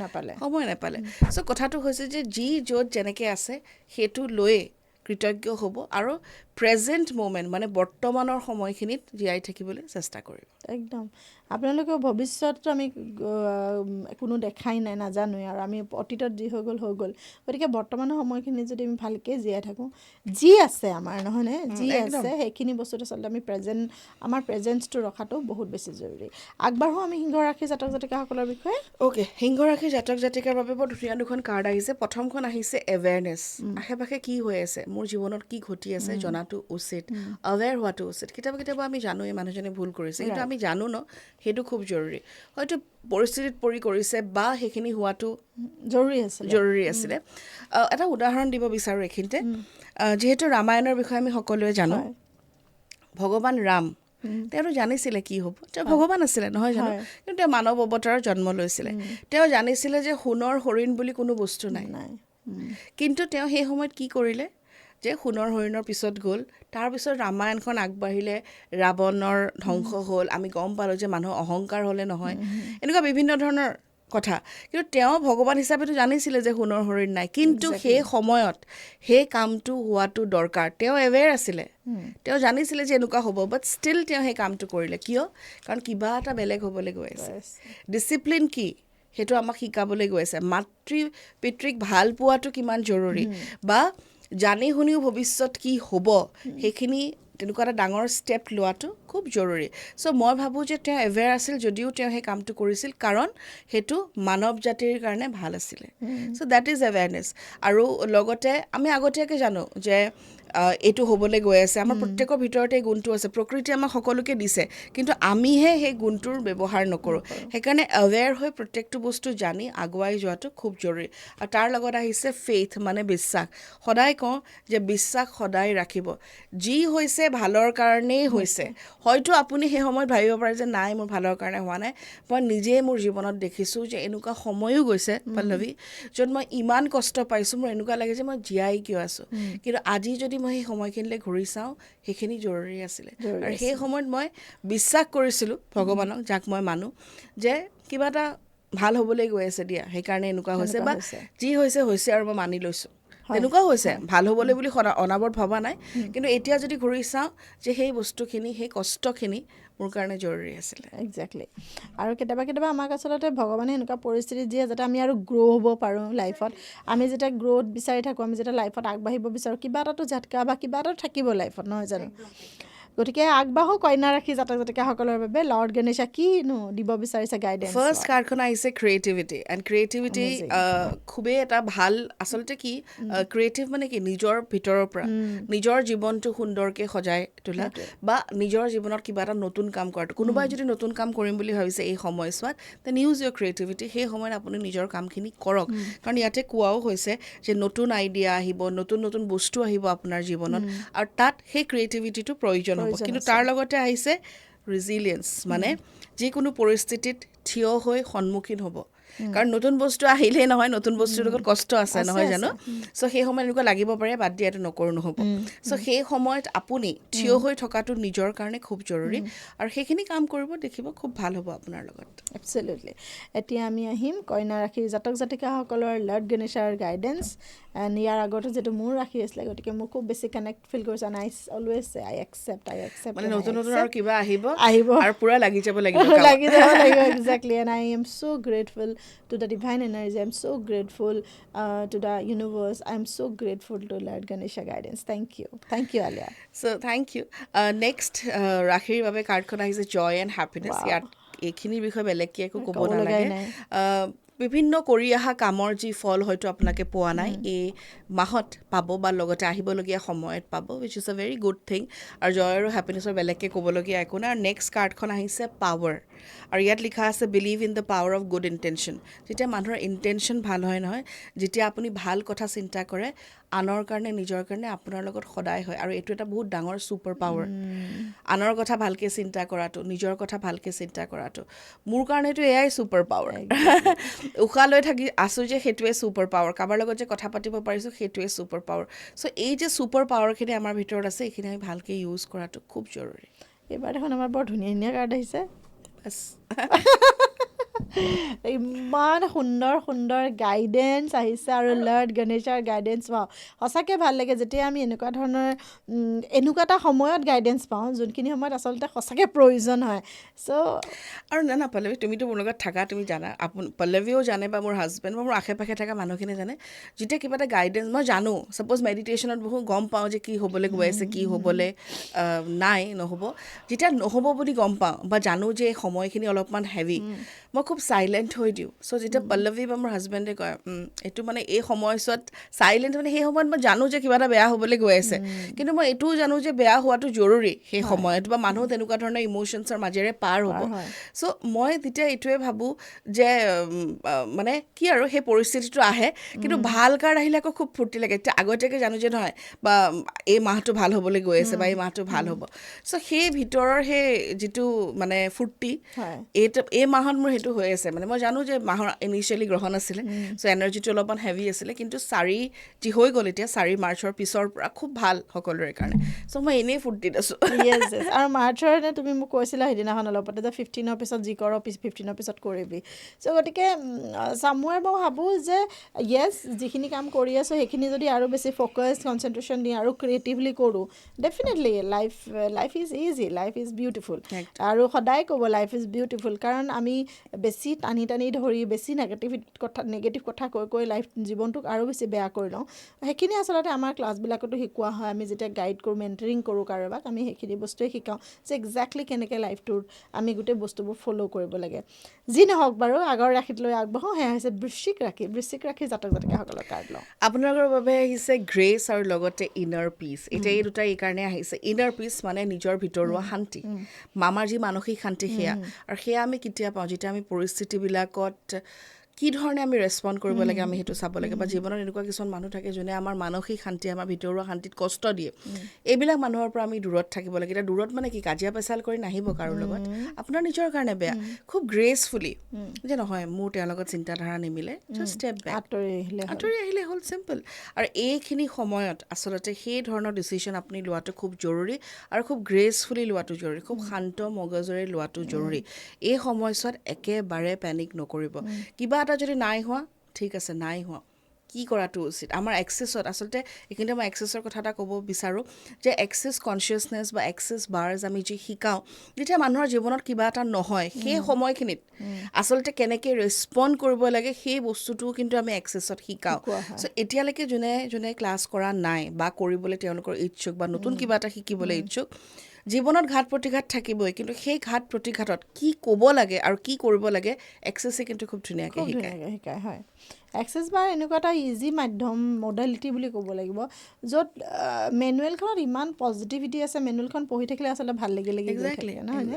নাপালে। চ' কথাটো হৈছে যে যি য'ত যেনেকৈ আছে সেইটো লৈয়ে কৃতজ্ঞ হ'ব আৰু প্ৰেজেণ্ট মুমেণ্ট মানে বৰ্তমানৰ সময়খিনিত জীয়াই থাকিবলৈ চেষ্টা কৰিব। একদম। আপোনালোকেও ভৱিষ্যতটো আমি কোনো দেখাই নাই, নাজানোৱেই, আৰু আমি অতীতত যি হৈ গ'ল। গতিকে বৰ্তমানৰ সময়খিনিত যদি আমি ভালকৈ জীয়াই থাকোঁ, যি আছে আমাৰ, নহয়নে, যি আছে সেইখিনি বস্তুত আচলতে আমি আমাৰ প্ৰেজেঞ্চটো ৰখাটো বহুত বেছি জৰুৰী। আগবাঢ়োঁ আমি সিংহ ৰাশি জাতক জাতিকাসকলৰ বিষয়ে। অ'কে, সিংহ ৰাশি জাতক জাতিকাৰ বাবে বৰ ধুনীয়া দুখন কাৰ্ড আহিছে। প্ৰথমখন আহিছে এৱেৰনেছ, আশে পাশে কি হৈ আছে, মোৰ জীৱনত কি ঘটি আছে জনাটো উচিত, আৱেৰ হোৱাটো উচিত। কেতিয়াবা আমি জানো এই মানুহজনে ভুল কৰিছে, কিন্তু আমি জানো ন, সেইটো খুব জৰুৰী। হয়তো পৰিস্থিতিত পৰি কৰিছে বা সেইখিনি হোৱাটো জৰুৰী আছিলে। এটা উদাহৰণ দিব বিচাৰোঁ এইখিনিতে। যিহেতু ৰামায়ণৰ বিষয়ে আমি সকলোৱে জানো, ভগৱান ৰাম তেওঁ জানিছিলে কি হ'ব, তেওঁ ভগৱান আছিলে নহয় জানো, কিন্তু তেওঁ মানৱ অৱতাৰৰ জন্ম লৈছিলে। তেওঁ জানিছিলে যে সোণৰ হৰিণ বুলি কোনো বস্তু নাই, কিন্তু তেওঁ সেই সময়ত কি কৰিলে, যে সোণৰ হৰিণৰ পিছত গ'ল। তাৰপিছত ৰামায়ণখন আগবাঢ়িলে, ৰাৱণৰ ধ্বংস হ'ল, আমি গম পালোঁ যে মানুহৰ অহংকাৰ হ'লে নহয়, এনেকুৱা বিভিন্ন ধৰণৰ কথা। কিন্তু তেওঁ ভগৱান হিচাপেতো জানিছিলে যে সোণৰ হৰিণ নাই, কিন্তু সেই সময়ত সেই কামটো হোৱাটো দৰকাৰ। তেওঁ এৱেৰ আছিলে, তেওঁ জানিছিলে যে এনেকুৱা হ'ব, বাট ষ্টিল তেওঁ সেই কামটো কৰিলে। কিয়? কাৰণ কিবা এটা বেলেগ হ'বলৈ গৈ আছে। ডিচিপ্লিন কি সেইটো আমাক শিকাবলৈ গৈ আছে। মাতৃ পিতৃক ভাল পোৱাটো কিমান জৰুৰী, বা জানি শুনিও ভৱিষ্যত কি হ'ব সেইখিনি তেনেকুৱা এটা ডাঙৰ ষ্টেপ লোৱাটো খুব জৰুৰী চ' মই ভাবোঁ যে তেওঁ এৱেৰ আছিল যদিও তেওঁ সেই কামটো কৰিছিল কাৰণ সেইটো মানৱ জাতিৰ কাৰণে ভাল আছিলে চ' দেট ইজ এৱেৰনেছ আৰু লগতে আমি আগতীয়াকৈ জানো যে এইটো হ'বলৈ গৈ আছে আমাৰ প্ৰত্যেকৰ ভিতৰতে এই গুণটো আছে প্ৰকৃতিয়ে আমাক সকলোকে দিছে কিন্তু আমিহে সেই গুণটোৰ ব্যৱহাৰ নকৰোঁ সেইকাৰণে এৱেৰ হৈ প্ৰত্যেকটো বস্তু জানি আগুৱাই যোৱাটো খুব জৰুৰী আৰু তাৰ লগত আহিছে ফেইথ মানে বিশ্বাস সদায় কওঁ যে বিশ্বাস সদায় ৰাখিব যি হৈছে ভালৰ কাৰণেই হৈছে হয়তো আপুনি সেই সময়ত ভাবিব পাৰে যে নাই মোৰ ভালৰ কাৰণে হোৱা নাই মই নিজেই মোৰ জীৱনত দেখিছোঁ যে এনেকুৱা সময়ো গৈছে পল্লৱী য'ত মই ইমান কষ্ট পাইছোঁ মোৰ এনেকুৱা লাগে যে মই জীয়াই কিয় আছোঁ কিন্তু আজি যদি মই সেই সময়খিনিলৈ ঘূৰি চাওঁ সেইখিনি জৰুৰী আছিলে আৰু সেই সময়ত মই বিশ্বাস কৰিছিলোঁ ভগৱানক যাক মই মানো যে কিবা এটা ভাল হ'বলৈ গৈ আছে দিয়া সেইকাৰণে এনেকুৱা হৈছে বা যি হৈছে হৈছে আৰু মই মানি লৈছোঁ তেনেকুৱাও হৈছে ভাল হ'বলৈ বুলি অনাবৰত ভবা নাই কিন্তু এতিয়া যদি ঘূৰি চাওঁ যে সেই বস্তুখিনি সেই কষ্টখিনি মোৰ কাৰণে জৰুৰী আছিলে একজেক্টলি আৰু কেতিয়াবা আমাক আচলতে ভগৱানে এনেকুৱা পৰিস্থিতি দিয়ে যাতে আমি আৰু গ্ৰ' হ'ব পাৰোঁ লাইফত আমি যেতিয়া গ্ৰ'থ বিচাৰি থাকোঁ আমি যেতিয়া লাইফত আগবাঢ়িব বিচাৰোঁ কিবা এটাতো ঝাটকা বা কিবা এটা থাকিব লাইফত নহয় জানো গতিকে আগবাঢ়ো কন্যা ৰাশি জাতক জাতিকাসকলৰ বাবে লৰ্ড গণেশে কিনো দিব বিচাৰিছে গাইডেঞ্চ ফাৰ্ষ্ট কাৰ্ডখন আহিছে ক্ৰিয়েটিভিটি এণ্ড ক্ৰিয়েটিভিটি খুবেই এটা ভাল আচলতে কি ক্ৰিয়েটিভ মানে কি নিজৰ ভিতৰৰ পৰা নিজৰ জীৱনটো সুন্দৰকৈ সজাই তোলা বা নিজৰ জীৱনত কিবা এটা নতুন কাম কৰাটো কোনোবাই যদি নতুন কাম কৰিম বুলি ভাবিছে এই সময়ছোৱাত দেন ইউজ ইয়ৰ ক্ৰিয়েটিভিটি সেই সময়ত আপুনি নিজৰ কামখিনি কৰক কাৰণ ইয়াতে কোৱাও হৈছে যে নতুন আইডিয়া আহিব নতুন নতুন বস্তু আহিব আপোনাৰ জীৱনত আৰু তাত সেই ক্ৰিয়েটিভিটিটো প্ৰয়োজন হ'ব কিন্তু তাৰ লগতে আহিছে ৰিজিলিয়েঞ্চ মানে যিকোনো পৰিস্থিতিত থিয় হৈ সন্মুখীন হ'ব কাৰণ নতুন বস্তু আহিলেই নহয় নতুন বস্তুৰ লগত কষ্ট আছে নহয় জানো চ' সেই সময়ত এনেকুৱা লাগিব পাৰে বাদ দিয়াটো নকৰোঁ নহ'ব চ' সেই সময়ত আপুনি থিয় হৈ থকাটো নিজৰ কাৰণে খুব জৰুৰী আৰু সেইখিনি কাম কৰিব দেখিব খুব ভাল হ'ব আপোনাৰ লগত এবছলিউটলি এতিয়া আমি আহিম কন্যা ৰাশিৰ জাতক জাতিকাসকলৰ লৰ্ড গণেশৰ গাইডেঞ্চ এণ্ড ইয়াৰ আগতো যিটো মোৰ ৰাশি আছিলে গতিকে মোৰ খুব বেছি কানেক্ট ফিল কৰিছে আই অলৱেজ আই একচেপ্ট মানে নতুন নতুন আৰু কিবা আহিব আহিব আৰু পূৰা লাগি যাব লাগিব exactly and I am so grateful to the divine energy I'm so grateful to the universe I'm so grateful to Lord Ganesha guidance thank you Alia so thank you next ৰাশিৰ বাবে কাৰ্ডখন আহিছে জয় এণ্ড হেপিনেছ ইয়াত এইখিনিৰ বিষয়ে বেলেগকৈ একো ক'ব নালাগে বিভিন্ন কৰি অহা কামৰ যি ফল হয়তো আপোনালোকে পোৱা নাই এই মাহত পাব বা লগতে আহিবলগীয়া সময়ত পাব wish is a very good thing আৰু জয় আৰু হেপিনেছৰ বেলেগকৈ ক'বলগীয়া একো নাই আৰু নেক্সট কাৰ্ডখন আহিছে পাৱাৰ আৰু ইয়াত লিখা আছে believe in the power of good intention যেতিয়া মানুহৰ ইণ্টেনশ্যন ভাল হয় নহয় যেতিয়া আপুনি ভাল কথা চিন্তা কৰে আনৰ কাৰণে নিজৰ কাৰণে আপোনাৰ লগত সদায় হয় আৰু এইটো এটা বহুত ডাঙৰ ছুপাৰ পাৱাৰ আনৰ কথা ভালকৈ চিন্তা কৰাটো নিজৰ কথা ভালকৈ চিন্তা কৰাটো মোৰ কাৰণেতো এয়াই ছুপাৰ পাৱাৰ উশাহ লৈ থাকি আছোঁ যে সেইটোৱে ছুপাৰ পাৱাৰ কাৰোবাৰ লগত যে কথা পাতিব পাৰিছোঁ সেইটোৱে ছুপাৰ পাৱাৰ চ' এই যে ছুপাৰ পাৱাৰখিনি আমাৰ ভিতৰত আছে এইখিনি আমি ভালকৈ ইউজ কৰাটো খুব জৰুৰী এইবাৰ দেখোন আমাৰ বৰ ধুনীয়া ধুনীয়া কাৰ্ড আহিছে ইমান সুন্দৰ সুন্দৰ গাইডেঞ্চ আহিছে আৰু লৰ্ড গণেশৰ গাইডেঞ্চ পাওঁ সঁচাকৈ ভাল লাগে যেতিয়া আমি এনেকুৱা ধৰণৰ এনেকুৱা এটা সময়ত গাইডেঞ্চ পাওঁ যোনখিনি সময়ত আচলতে সঁচাকৈ প্ৰয়োজন হয় চ' আৰু না পল্লৱী তুমিতো মোৰ লগত থাকা তুমি জানা পল্লৱীও জানে বা মোৰ হাজবেণ্ড বা মোৰ আশে পাশে থকা মানুহখিনি জানে যেতিয়া কিবা এটা গাইডেঞ্চ মই জানো ছাপ'জ মেডিটেশ্যনত বহু গম পাওঁ যে কি হ'বলৈ গৈ আছে কি হ'বলৈ নাই নহ'ব যেতিয়া নহ'ব বুলি গম পাওঁ বা জানো যে এই সময়খিনি অলপমান হেভি মই খুব চাইলেণ্ট হৈ দিওঁ চ' যেতিয়া পল্লৱী বা মোৰ হাজবেণ্ডে কয় এইটো মানে এই সময়ছোৱাত চাইলেণ্ট মানে সেই সময়ত মই জানো যে কিবা এটা বেয়া হ'বলৈ গৈ আছে কিন্তু মই এইটোও জানো যে বেয়া হোৱাটো জৰুৰী সেই সময়ত বা মানুহ তেনেকুৱা ধৰণৰ ইম'শ্যনছৰ মাজেৰে পাৰ হ'ব চ' মই তেতিয়া এইটোৱে ভাবোঁ যে মানে কি আৰু সেই পৰিস্থিতিটো আহে কিন্তু ভাল কাৰ্ড আহিলে আকৌ খুব ফূৰ্তি লাগে এতিয়া আগতীয়াকৈ জানো যে নহয় বা এই মাহটো ভাল হ'বলৈ গৈ আছে বা এই মাহটো ভাল হ'ব চ' সেই ভিতৰৰ সেই যিটো মানে ফূৰ্তি এই মাহত মোৰ সেইটো হৈ আছে মানে মই জানো যে মাহৰ ইনিচিয়েলি গ্ৰহণ আছিলে চ' এনাৰ্জিটো অলপমান হেভি আছিলে কিন্তু 4 যি হৈ গ'ল এতিয়া 4 মাৰ্চৰ পিছৰ পৰা খুব ভাল সকলোৰে কাৰণে চ' মই এনেই ফূৰ্তিত আছোঁ আৰু মাৰ্চৰ তুমি মোক কৈছিলা সেইদিনাখন অলপতে যে 15ৰ পিছত যি কৰ 15ৰ পিছত কৰিবি চ' গতিকে চামুৱাৰ মই ভাবোঁ যে য়েছ যিখিনি কাম কৰি আছোঁ সেইখিনি যদি আৰু বেছি ফ'কাছ কনচেনট্ৰেশ্যন দি আৰু ক্ৰিয়েটিভলি কৰোঁ definitely life is easy life is beautiful আৰু সদায় ক'ব লাইফ ইজ বিউটিফুল কাৰণ আমি বেছি টানি টানি ধৰি ধৰি বেছি নেগেটিভ কথা কৈ জীৱনটোক আৰু বেছি বেয়া কৰি লওঁ সেইখিনি আচলতে আমাৰ ক্লাছবিলাকতো শিকোৱা হয় আমি যেতিয়া গাইড কৰোঁ মেণ্টৰিং কৰোঁ কাৰোবাক আমি সেইখিনি বস্তুৱে শিকাওঁ যে একজেক্টলি কেনেকৈ লাইফটোৰ আমি গোটেই বস্তুবোৰ ফ'ল' কৰিব লাগে যি নহওক বাৰু আগৰ ৰাশিত লৈ আগবাঢ়োঁ সেয়া হৈছে বৃশ্চিক ৰাশি জাতক জাতিকাসকলৰ কাৰ্ড লওঁ আপোনালোকৰ বাবে আহিছে গ্ৰেচ আৰু লগতে ইনাৰ পিচ এতিয়া এই দুটা এইকাৰণে আহিছে ইনাৰ পিচ মানে নিজৰ ভিতৰুৱা শান্তি আমাৰ যি মানসিক শান্তি সেয়া আৰু সেয়া আমি কেতিয়া পাওঁ যেতিয়া আমি পৰিস্থিতিবিলাকত কি ধৰণে আমি ৰেছপণ্ড কৰিব লাগে আমি সেইটো চাব লাগে বা জীৱনত এনেকুৱা কিছুমান মানুহ থাকে যোনে আমাৰ মানসিক শান্তি আমাৰ ভিতৰুৱা শান্তিত কষ্ট দিয়ে এইবিলাক মানুহৰ পৰা আমি দূৰত থাকিব লাগে এতিয়া দূৰত মানে কি কাজিয়া পেচাল কৰি নাহিব কাৰো লগত আপোনাৰ নিজৰ কাৰণে বেয়া খুব গ্ৰেচফুলি যে নহয় মোৰ তেওঁৰ লগত চিন্তাধাৰা নিমিলে জাষ্ট ষ্টেপ বেক আঁতৰি আহিলে হ'ল চিম্পল আৰু এইখিনি সময়ত আচলতে সেই ধৰণৰ ডিচিশ্যন আপুনি লোৱাটো খুব জৰুৰী আৰু খুব গ্ৰেচফুলি লোৱাটো জৰুৰী খুব শান্ত মগজৰে লোৱাটো জৰুৰী এই সময়ছোৱাত একেবাৰে পেনিক নকৰিব কিবা এটা যদি নাই হোৱা ঠিক আছে নাই হোৱা কি কৰাটো উচিত আমাৰ এক্সেছত আচলতে এইখিনিতে মই এক্সেছৰ কথা এটা ক'ব বিচাৰোঁ যে এক্সেছ কনচিয়াছনেছ বা এক্সেছ বাৰ্ছ আমি যি শিকাওঁ যেতিয়া মানুহৰ জীৱনত কিবা এটা নহয় সেই সময়খিনিত আচলতে কেনেকৈ ৰেছপণ্ড কৰিব লাগে সেই বস্তুটোও কিন্তু আমি এক্সেছত শিকাওঁ চ' এতিয়ালৈকে যোনে ক্লাছ কৰা নাই বা কৰিবলৈ তেওঁলোকৰ ইচ্ছুক বা নতুন কিবা এটা শিকিবলৈ ইচ্ছুক জীৱনত ঘাত প্ৰতিঘাত থাকিবই কিন্তু সেই ঘাত প্ৰতিঘাতত কি ক'ব লাগে আৰু কি কৰিব লাগে এক্সেছে কিন্তু খুব ধুনীয়াকৈ শিকায় হয় এক্সেছ বাৰ এনেকুৱা এটা ইজি মাধ্যম মডেলিটি বুলি ক'ব লাগিব য'ত মেনুৱেলখনত ইমান পজিটিভিটি আছে মেনুৱেলখন পঢ়ি থাকিলে আচলতে ভাল লাগি গৈ থাকে নহয়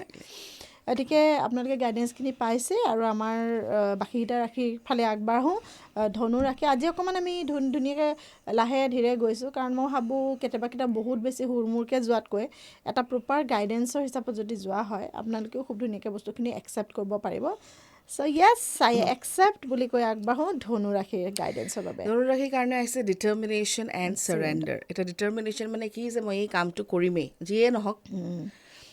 গতিকে আপোনালোকে গাইডেঞ্চখিনি পাইছে আৰু আমাৰ বাকীকেইটা ৰাশিৰ ফালে আগবাঢ়োঁ ধনু ৰাশি আজি অকণমান আমি ধুনীয়াকৈ লাহে ধীৰে গৈছোঁ কাৰণ মই ভাবোঁ কেতিয়াবা বহুত বেছি হুৰমূৰকৈ যোৱাতকৈ এটা প্ৰপাৰ গাইডেঞ্চৰ হিচাপত যদি যোৱা হয় আপোনালোকেও খুব ধুনীয়াকৈ বস্তুখিনি একচেপ্ট কৰিব পাৰিব চ' য়েছ আই একচেপ্ট বুলি কৈ আগবাঢ়োঁ ধনু ৰাশিৰ গাইডেঞ্চৰ বাবে ধনু ৰাশিৰ কাৰণে আহিছে ডিটাৰমিনেশ্যন এণ্ড চাৰেণ্ডাৰ এতিয়া ডিটাৰমিনেশ্যন মানে কি যে মই এই কামটো কৰিমেই যিয়ে নহওক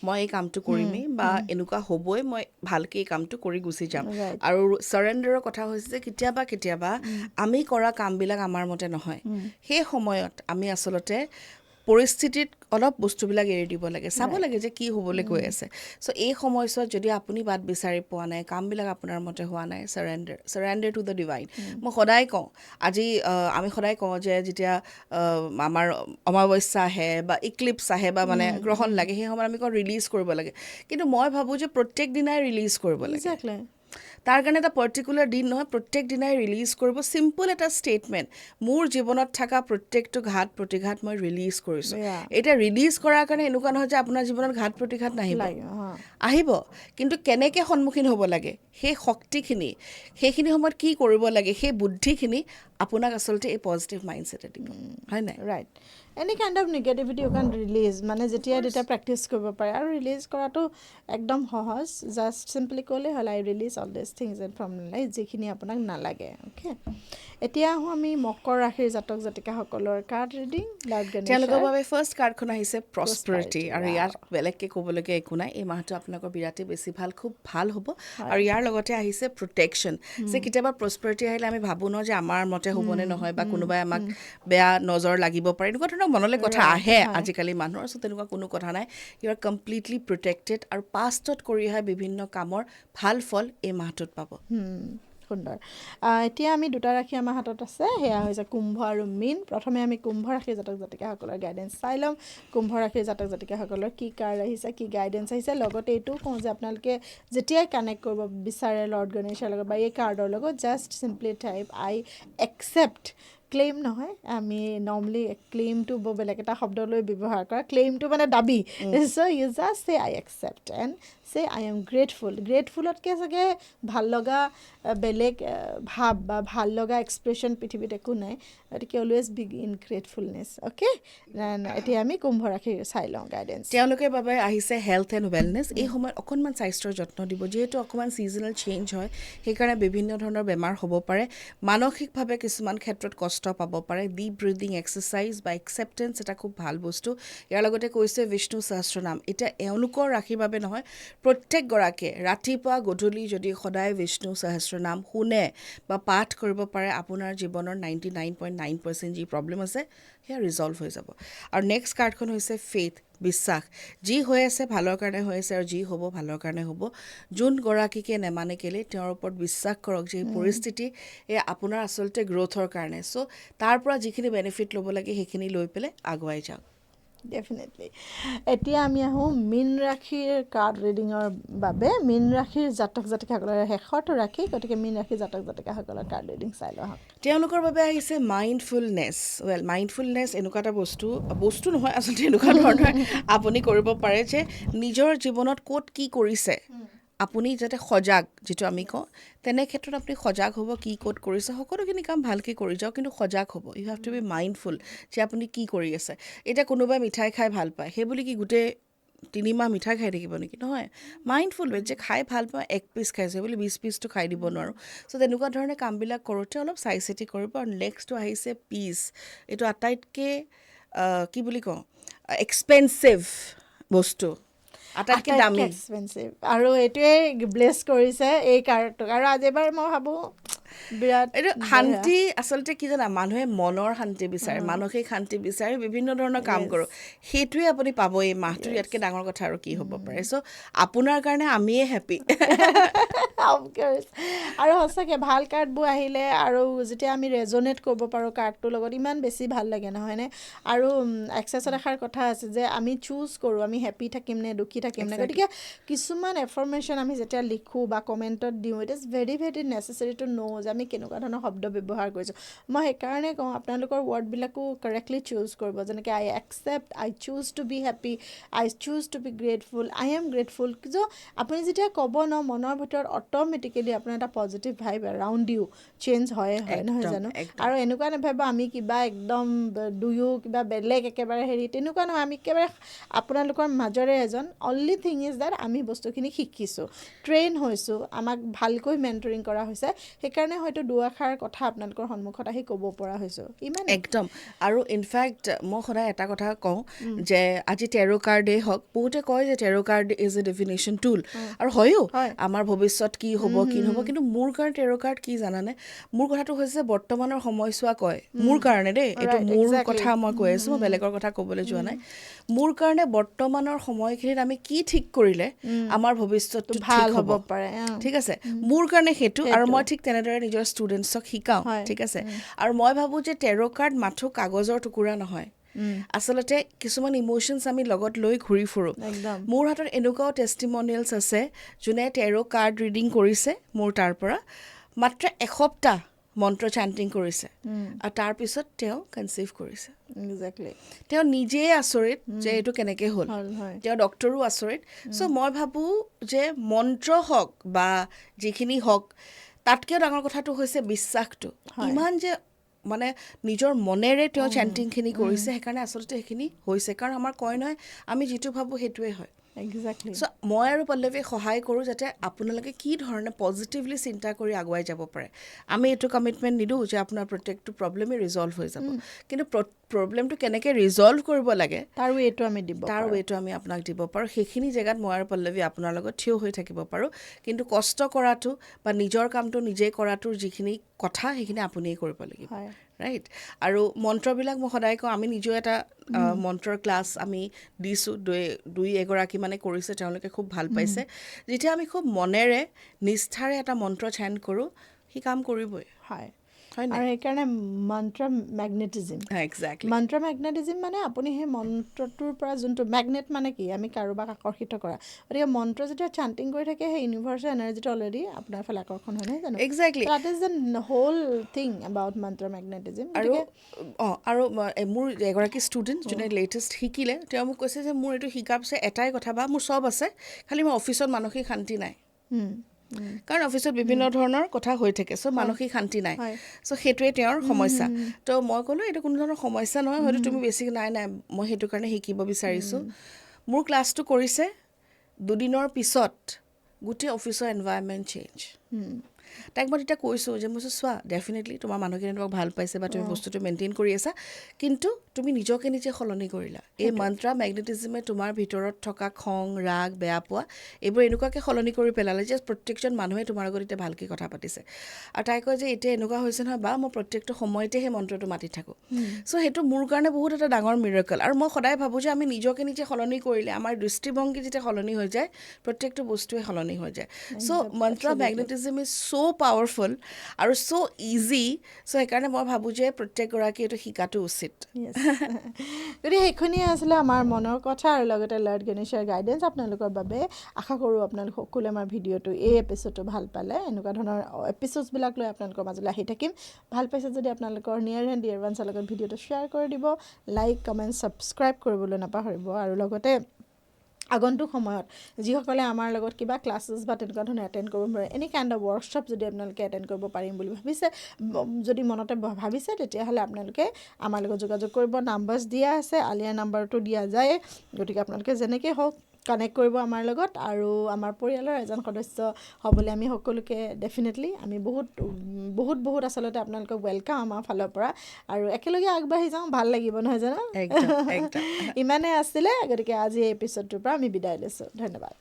মই এই কামটো কৰিমেই বা এনেকুৱা হ'বই মই ভালকৈ এই কামটো কৰি গুচি যাম আৰু চাৰেণ্ডাৰৰ কথা হৈছে যে কেতিয়াবা আমি কৰা কামবিলাক আমাৰ মতে নহয় সেই সময়ত আমি আচলতে পৰিস্থিতিত অলপ বস্তুবিলাক এৰি দিব লাগে চাব লাগে যে কি হ'বলৈ গৈ আছে চ' এই সময়ছোৱাত যদি আপুনি বাট বিচাৰি পোৱা নাই কামবিলাক আপোনাৰ মতে হোৱা নাই চাৰেণ্ডাৰ টু দ্য ডিভাইন মই সদায় কওঁ আমি সদায় কওঁ যে যেতিয়া আমাৰ অমাৱস্যা আহে বা ইক্লিপছ আহে বা মানে গ্ৰহণ লাগে সেই সময়ত আমি কওঁ ৰিলিজ কৰিব লাগে কিন্তু মই ভাবোঁ যে প্ৰত্যেক দিনাই ৰিলিজ কৰিব লাগে তাৰ কাৰণে এটা পাৰ্টিকুলাৰ দিন নহয় প্ৰত্যেক দিনাই ৰিলিজ কৰিব চিম্পল এটা ষ্টেটমেণ্ট মোৰ জীৱনত থকা প্ৰত্যেকটো ঘাত প্ৰতিঘাত মই ৰিলিজ কৰিছোঁ এতিয়া ৰিলিজ কৰাৰ কাৰণে এনেকুৱা নহয় যে আপোনাৰ জীৱনত ঘাত প্ৰতিঘাত নাহিব আহিব কিন্তু কেনেকৈ সন্মুখীন হ'ব লাগে সেই শক্তিখিনি সেইখিনি সময়ত কি কৰিব লাগে সেই বুদ্ধিখিনি আপোনাক আচলতে এই পজিটিভ মাইণ্ডছেটে দিব হয় নাই right any kind of negativity you can release মানে যেতিয়া তেতিয়া প্ৰেক্টিছ কৰিব পাৰে আৰু ৰিলিজ কৰাটো একদম সহজ জাষ্ট চিম্পলি ক'লে হ'ল I release all this things and from life যিখিনি আপোনাক নালাগে অ'কে এতিয়া আহোঁ আমি মকৰ ৰাশিৰ জাতক জাতিকাসকলৰ কাৰ্ড ৰিডিং তেওঁলোকৰ বাবে ফাৰ্ষ্ট কাৰ্ডখন আহিছে প্ৰস্পাৰিটি আৰু ইয়াত বেলেগকৈ ক'বলগীয়া একো নাই এই মাহটো আপোনালোকৰ বিৰাটেই বেছি ভাল খুব ভাল হ'ব আৰু ইয়াৰ লগতে আহিছে প্ৰটেকশ্যন যে কেতিয়াবা প্ৰস্পাৰিটি আহিলে আমি ভাবোঁ ন যে আমাৰ মতে হ'বনে নহয় বা কোনোবাই আমাক বেয়া নজৰ লাগিব পাৰে এনেকুৱা ধৰণৰ মনলৈ কথা আহে আজিকালি মানুহৰ চ' তেনেকুৱা কোনো কথা নাই ইউ আৰ কমপ্লিটলি প্ৰটেক্টেড আৰু পাষ্টত কৰি অহা বিভিন্ন কামৰ ভাল ফল এই মাহটোত পাব সুন্দৰ এতিয়া আমি দুটা ৰাশি আমাৰ হাতত আছে সেয়া হৈছে কুম্ভ আৰু মীন প্ৰথমে আমি কুম্ভ ৰাশিৰ জাতক জাতিকাসকলৰ গাইডেঞ্চ চাই ল'ম কুম্ভ ৰাশিৰ জাতক জাতিকাসকলৰ কি কাৰ্ড আহিছে কি গাইডেঞ্চ আহিছে লগতে এইটোও কওঁ যে আপোনালোকে যেতিয়াই কানেক্ট কৰিব বিচাৰে লৰ্ড গণেশৰ লগত বা এই কাৰ্ডৰ লগত জাষ্ট চিম্পলি টাইপ আই একচেপ্ট ক্লেইম নহয় আমি নৰ্মেলি ক্লেইমটো বেলেগ এটা শব্দ লৈ ব্যৱহাৰ কৰা ক্লেইমটো মানে দাবী চ' ইউ জাষ্ট চে আই একচেপ্ট এণ্ড চে আই এম গ্ৰেটফুলতকৈ চাগে ভাল লগা বেলেগ ভাৱ বা ভাল লগা এক্সপ্ৰেশ্যন পৃথিৱীত একো নাই গতিকে অলৱেজ বি ইন গ্ৰেটফুলনেছ অ'কে এতিয়া আমি কুম্ভ ৰাশি চাই লওঁ গাইডেঞ্চ তেওঁলোকৰ বাবে আহিছে হেল্থ এণ্ড ৱেলনেছ এই সময়ত অকণমান স্বাস্থ্যৰ যত্ন দিব যিহেতু অকণমান ছিজনেল চেঞ্জ হয় সেইকাৰণে বিভিন্ন ধৰণৰ বেমাৰ হ'ব পাৰে মানসিকভাৱে কিছুমান ক্ষেত্ৰত কষ্ট পাব পাৰে ডিপ ব্ৰিডিং এক্সাৰচাইজ বা একচেপ্টেঞ্চ এটা খুব ভাল বস্তু ইয়াৰ লগতে কৈছে বিষ্ণু সহস্ৰনাম এতিয়া এওঁলোকৰ ৰাশিৰ বাবে নহয় প্ৰত্যেকগৰাকীয়ে ৰাতিপুৱা গধূলি যদি সদায় বিষ্ণু সহস্ৰনাম শুনে বা পাঠ কৰিব পাৰে আপোনাৰ জীৱনৰ 99.9% যি প্ৰব্লেম আছে সেয়া ৰিজল্ভ হৈ যাব আৰু নেক্সট কাৰ্ডখন হৈছে ফেথ বিশ্বাস যি হৈ আছে ভালৰ কাৰণে হৈ আছে আৰু যি হ'ব ভালৰ কাৰণে হ'ব যোন গৰাকীকে নেমানে কেলে তেওঁৰ ওপৰত বিশ্বাস কৰক যে এই পৰিস্থিতি এই আপোনাৰ আচলতে গ্ৰ'থৰ কাৰণে চ' তাৰ পৰা যিখিনি বেনিফিট ল'ব লাগে সেইখিনি লৈ পেলাই আগুৱাই যাওক ডেফিনেটলি এতিয়া আমি আহোঁ মীন ৰাশিৰ কাৰ্ড ৰিডিঙৰ বাবে মীন ৰাশিৰ জাতক জাতিকাসকলৰ শেষৰটো ৰাশি গতিকে মীন ৰাশিৰ জাতক জাতিকাসকলৰ কাৰ্ড ৰিডিং চাই লওঁ আহক তেওঁলোকৰ বাবে আহিছে মাইণ্ডফুলনেছ মাইণ্ডফুলনেছ এনেকুৱা এটা বস্তু নহয় আচলতে এনেকুৱা ধৰণৰ আপুনি কৰিব পাৰে যে নিজৰ জীৱনত ক'ত কি কৰিছে আপুনি যাতে সজাগ যিটো আমি কওঁ তেনে ক্ষেত্ৰত আপুনি সজাগ হ'ব কি ক'ত কৰিছে সকলোখিনি কাম ভালকৈ কৰি যাওক কিন্তু সজাগ হ'ব you have to be mindful যে আপুনি কি কৰি আছে এতিয়া কোনোবাই মিঠাই খাই ভাল পায় সেই বুলি কি গোটেই 3 মাহ মিঠাই খাই থাকিব নেকি নহয় মাইণ্ডফুল যে খাই ভাল পাওঁ 1 পিচ খাইছে বুলি 20 পিচটো খাই দিব নোৱাৰোঁ চ' তেনেকুৱা ধৰণে কামবিলাক কৰোঁতে অলপ চাই চিতি কৰিব আৰু নেক্সটটো আহিছে পিচ এইটো আটাইতকৈ কি বুলি কওঁ এক্সপেঞ্চিভ বস্তু আটাইতকৈ দামী এক্সপেঞ্চিভ আৰু এইটোৱে ব্লেছ কৰিছে এই কাৰ্ডটোক আৰু আজিবাৰ মই ভাবোঁ বিৰাট এইটো শান্তি আচলতে কি জানা মানুহে মনৰ শান্তি বিচাৰে মানসিক শান্তি বিচাৰি বিভিন্ন ধৰণৰ কাম কৰোঁ সেইটোৱে আপুনি পাব এই মাহটো ইয়াতকৈ ডাঙৰ কথা আৰু কি হ'ব পাৰে চ' আপোনাৰ কাৰণে আমিয়ে হেপী আৰু সঁচাকৈ ভাল কাৰ্ডবোৰ আহিলে আৰু যেতিয়া আমি ৰেজনেট কৰিব পাৰোঁ কাৰ্ডটোৰ লগত ইমান বেছি ভাল লাগে নহয়নে আৰু এক্সেছত এষাৰ কথা আছে যে আমি চুজ কৰোঁ আমি হেপী থাকিম নে দুখী থাকিম নে গতিকে কিছুমান এফাৰ্মেশ্যন আমি যেতিয়া লিখোঁ বা কমেণ্টত দিওঁ it is very very necessary to know' যে আমি কেনেকুৱা ধৰণৰ শব্দ ব্যৱহাৰ কৰিছোঁ মই সেইকাৰণে কওঁ আপোনালোকৰ ৱৰ্ডবিলাকো কাৰেক্টলি চুজ কৰিব যেনেকৈ I accept I choose to be happy I choose to be grateful I am grateful যে আপুনি যেতিয়া ক'ব ন মনৰ ভিতৰত অট'মেটিকেলি আপোনাৰ এটা পজিটিভ ভাইব এৰাউণ্ড ইউ চেঞ্জ হয় নহয় জানো আৰু এনেকুৱা নাভাবিব আমি কিবা একদম দুয়ো কিবা বেলেগ একেবাৰে হেৰি তেনেকুৱা নহয় আমি একেবাৰে আপোনালোকৰ মাজৰে এজন অনলি থিং ইজ দেট আমি বস্তুখিনি শিকিছোঁ ট্ৰেইন হৈছোঁ আমাক ভালকৈ মেণ্টৰিং কৰা হৈছে সেইকাৰণে হয়তো দুআষাৰ কথা আপোনালোকৰ সন্মুখত আহি ক'ব পৰা হৈছোঁ ইমান একদম আৰু ইনফেক্ট মই সদায় এটা কথা কওঁ যে আজি টেৰো কাৰ্ডেই হওক বহুতে কয় যে টেৰো কাৰ্ড ইজ এ ডিভিনেশ্যন টুল আৰু হয়ো আমাৰ ভৱিষ্যত কি হ'ব কি নহ'ব কিন্তু মোৰ কাৰণে টেৰো কাৰ্ড কি জানানে মোৰ কথাটো হৈছে বৰ্তমানৰ সময়ছোৱা কয় মোৰ কাৰণে দেই এইটো মোৰ কথা মই কৈ আছোঁ মই বেলেগৰ কথা ক'বলৈ যোৱা নাই মোৰ কাৰণে বৰ্তমানৰ সময়খিনিত আমি কি ঠিক কৰিলে আমাৰ ভৱিষ্যতটো ভাল হ'ব পাৰে ঠিক আছে মোৰ কাৰণে সেইটো আৰু মই ঠিক তেনেদৰে নিজৰ ষ্টুডেণ্টছক শিকাওঁ ঠিক আছে আৰু মই ভাবোঁ যে টেৰো কাৰ্ড মাথো কাগজৰ টুকুৰা নহয় আচলতে কিছুমান ইম'শ্যনছ আমি লগত লৈ ঘূৰি ফুৰোঁ মোৰ হাতত এনেকুৱাও টেষ্টিমনিয়েলছ আছে যোনে টেৰো কাৰ্ড ৰিডিং কৰিছে মোৰ তাৰ পৰা মাত্ৰ এসপ্তাহ মন্ত্ৰ চেণ্টিং কৰিছে আৰু তাৰপিছত তেওঁ কনচিভ কৰিছে তেওঁ নিজেই আচৰিত যে এইটো কেনেকৈ হ'ল তেওঁ ডক্টৰো আচৰিত চ' মই ভাবোঁ যে মন্ত্ৰ হওক বা যিখিনি হওক তাতকৈও ডাঙৰ কথাটো হৈছে বিশ্বাসটো ইমান যে মানে নিজৰ মনেৰে তেওঁ চেণ্টিংখিনি কৰিছে সেইকাৰণে আচলতে সেইখিনি হৈছে কাৰণ আমাৰ কয় নহয় আমি যিটো ভাবোঁ সেইটোৱে হয় চ' মই আৰু পল্লৱীয়ে সহায় কৰোঁ যাতে আপোনালোকে কি ধৰণে পজিটিভলি চিন্তা কৰি আগুৱাই যাব পাৰে আমি এইটো কমিটমেণ্ট নিদিওঁ যে আপোনাৰ প্ৰত্যেকটো প্ৰব্লেমেই ৰিজল্ভ হৈ যাব কিন্তু প্ৰব্লেমটো কেনেকৈ ৰিজল্ভ কৰিব লাগে তাৰ ৱেটো আমি আপোনাক দিব পাৰোঁ সেইখিনি জেগাত মই আৰু পল্লৱী আপোনাৰ লগত থিয় হৈ থাকিব পাৰোঁ কিন্তু কষ্ট কৰাটো বা নিজৰ কামটো নিজেই কৰাটোৰ যিখিনি কথা সেইখিনি আপুনিয়ে কৰিব লাগিব ৰাইট আৰু মন্ত্ৰবিলাক মই সদায় কওঁ আমি নিজেও এটা মন্ত্ৰৰ ক্লাছ আমি দিছোঁ দুই এগৰাকী মানে কৰিছে তেওঁলোকে খুব ভাল পাইছে যেতিয়া আমি খুব মনেৰে নিষ্ঠাৰে এটা মন্ত্ৰ চেণ্ট কৰোঁ সি কাম কৰিবই আৰু সেইকাৰণে মন্ত্ৰ মেগনেটিজিম মন্ত্ৰ মেগনেটিজিম মানে আপুনি সেই মন্ত্ৰটোৰ পৰা যোনটো মেগনেট মানে কি আমি কাৰোবাক আকৰ্ষিত কৰা গতিকে মন্ত্ৰ যেতিয়া চাণ্টিং কৰি থাকে সেই ইউনিভাৰ্চেল এনাৰ্জিটো অলৰেডি আপোনাৰ ফালে আকৰ্ষণ হয় নহয় জানো exactly that is the whole thing about মন্ত্ৰ মেগনেটিজিম আৰু মোৰ এগৰাকী ষ্টুডেণ্ট যোনে লেটেষ্ট শিকিলে তেওঁ মোক কৈছে যে মোৰ এইটো শিকাৰ পিছত এটাই কথা বা মোৰ চব আছে খালি মোৰ অফিচত মানসিক শান্তি নাই কাৰণ অফিচত বিভিন্ন ধৰণৰ কথা হৈ থাকে চ' মানসিক শান্তি নাই চ' সেইটোৱে তেওঁৰ সমস্যা তো মই ক'লোঁ এইটো কোনো ধৰণৰ সমস্যা নহয় হয়তো তুমি বেছি নাই মই সেইটো কাৰণে শিকিব বিচাৰিছোঁ মোৰ ক্লাছটো কৰিছে 2 দিনৰ পিছত গোটেই অফিচৰ এনভাইৰনমেণ্ট চেঞ্জ তাইক মই তেতিয়া কৈছোঁ যে মই চোৱা ডেফিনেটলি তোমাৰ মানুহখিনি তোমাক ভাল পাইছে বা তুমি বস্তুটো মেইনটেইন কৰি আছা, কিন্তু তুমি নিজকে নিজে সলনি কৰিলা। এই মন্ত্ৰা মেগনেটিজিমে তোমাৰ ভিতৰত থকা খং, ৰাগ, বেয়া পোৱা এইবোৰ এনেকুৱাকৈ সলনি কৰি পেলালে যে প্ৰত্যেকজন মানুহে তোমাৰ লগত এতিয়া ভালকৈ কথা পাতিছে। আৰু তাই কয় যে এতিয়া এনেকুৱা হৈছে নহয় বা মই প্ৰত্যেকটো সময়তে সেই মন্ত্ৰটো মাতি থাকোঁ। চ' সেইটো মোৰ কাৰণে বহুত এটা ডাঙৰ মিৰাকল। আৰু মই সদায় ভাবোঁ যে আমি নিজকে নিজে সলনি কৰিলে আমাৰ দৃষ্টিভংগী যেতিয়া সলনি হৈ যায় প্ৰত্যেকটো বস্তুৱে সলনি হৈ যায়। চ' মন্ত্ৰা মেগনেটিজিম ইজ চ' পাৱাৰফুল আৰু চ' ইজি। চ' সেইকাৰণে মই ভাবোঁ যে প্ৰত্যেকগৰাকীয়ে এইটো শিকাটো উচিত। গতিকে সেইখিনিয়ে আছিলে আমাৰ মনৰ কথা আৰু লগতে লৰ্ড গণেশৰ গাইডেঞ্চ আপোনালোকৰ বাবে। আশা কৰোঁ আপোনালোক সকলোৱে আমাৰ ভিডিঅ'টো এই এপিছ'ডটো ভাল পালে। এনেকুৱা ধৰণৰ এপিছ'ডছবিলাক লৈ আপোনালোকৰ মাজলৈ আহি থাকিম। ভাল পাইছে যদি আপোনালোকৰ নিয়াৰ এণ্ড ডিয়াৰ ওৱানছৰ লগত ভিডিঅ'টো শ্বেয়াৰ কৰি দিব, লাইক কমেণ্ট ছাবস্ক্ৰাইব কৰিবলৈ নাপাহৰিব। আৰু লগতে আগন্তুক সময়ত যিসকলে আমাৰ লগত কিবা ক্লাছেছ বা তেনেকুৱা ধৰণৰ এটেণ্ড কৰিব পাৰে, এনি কাইণ্ড অফ ৱৰ্কশ্বপ যদি আপোনালোকে এটেণ্ড কৰিব পাৰিম বুলি ভাবিছে, যদি মনতে ভাবিছে, তেতিয়াহ'লে আপোনালোকে আমাৰ লগত যোগাযোগ কৰিব। নাম্বাৰছ দিয়া আছে, আলিয়াৰ নাম্বাৰটো দিয়া যায়। গতিকে আপোনালোকে যেনেকৈ হওক কানেক্ট কৰিব আমাৰ লগত। আৰু আমাৰ পৰিয়ালৰ এজন সদস্য হ'বলৈ আমি সকলোকে ডেফিনেটলি আমি বহুত আচলতে আপোনালোকক ৱেলকাম আমাৰ ফালৰ পৰা। আৰু একেলগে আগবাঢ়ি যাওঁ, ভাল লাগিব নহয় জানো? একদম একদম। ইমানে আছিলে। গতিকে আজি এই এপিছ'ডটোৰ পৰা আমি বিদায় লৈছোঁ। ধন্যবাদ।